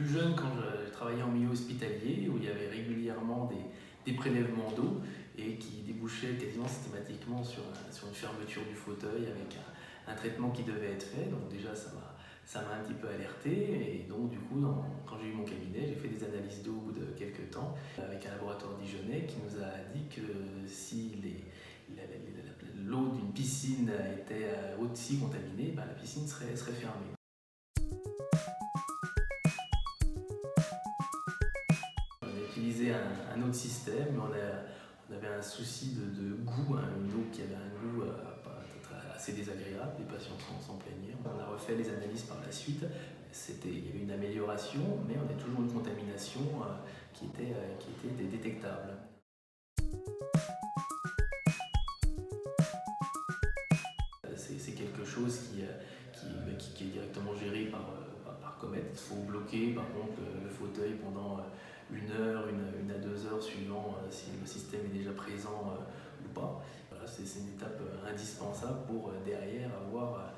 plus jeune, quand je travaillais en milieu hospitalier, où il y avait régulièrement des prélèvements d'eau et qui débouchaient quasiment systématiquement sur une fermeture du fauteuil avec un traitement qui devait être fait. Donc déjà, ça m'a un petit peu alerté. Et donc du coup, quand j'ai eu mon cabinet, j'ai fait des analyses d'eau au bout de quelques temps avec un laboratoire dijonnais qui nous a dit que si l'eau d'une piscine était aussi contaminée, la piscine serait fermée. On a utilisé un autre système, mais on avait un souci de goût, une eau qui avait un goût assez désagréable, les patients s'en plaignaient. On a refait les analyses par la suite, il y avait une amélioration, mais on a toujours une contamination qui était détectable. C'est quelque chose qui est directement géré par Comet. Il faut bloquer par contre le fauteuil pendant 1 heure, 1 à 2 heures suivant si le système est déjà présent ou pas. Voilà, c'est une étape indispensable pour derrière avoir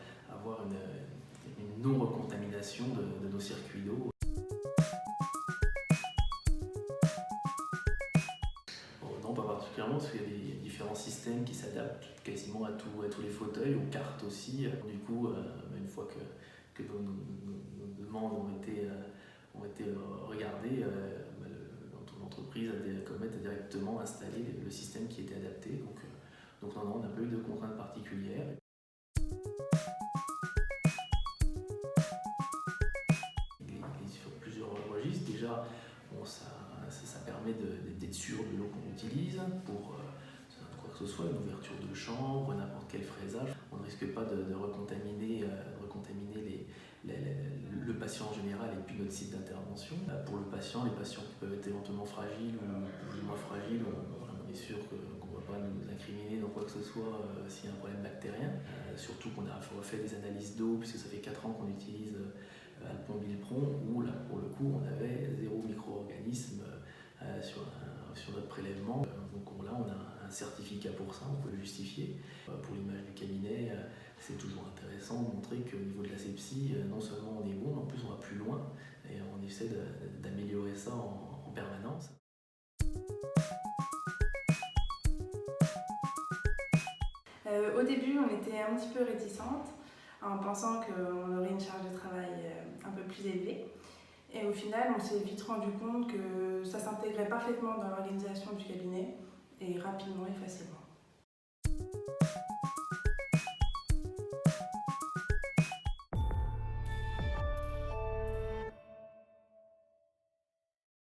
une non-recontamination de nos circuits d'eau. Non, pas particulièrement, parce qu'il y a des différents systèmes qui s'adaptent quasiment à tous les fauteuils, aux cartes aussi. Du coup, une fois que nos demandes ont été regardées, l'entreprise Comet a directement installé le système qui était adapté. Donc non, on n'a pas eu de contraintes particulières. Il est sur plusieurs registres. Déjà, ça permet d'être sûr de l'eau qu'on utilise pour quoi que ce soit, une ouverture de chambre, n'importe quel fraisage. On ne risque pas de recontaminer le patient en général et puis notre site d'intervention. Pour le patient, les patients qui peuvent être éventuellement fragiles ou plus ou moins fragiles, on est sûr qu'on ne va pas nous incriminer dans quoi que ce soit s'il y a un problème bactérien. Surtout qu'on a refait des analyses d'eau, puisque ça fait 4 ans qu'on utilise Alpon Bilpron, où là pour le coup on avait 0 micro-organisme sur notre prélèvement. Donc là on a un certificat pour ça, on peut le justifier. Pour l'image du cabinet, c'est toujours intéressant de montrer qu'au niveau de l'asepsie, non seulement on est bon, mais en plus on va plus loin et on essaie d'améliorer ça en permanence. Au début, on était un petit peu réticentes en pensant qu'on aurait une charge de travail un peu plus élevée. Et au final, on s'est vite rendu compte que ça s'intégrait parfaitement dans l'organisation du cabinet et rapidement et facilement.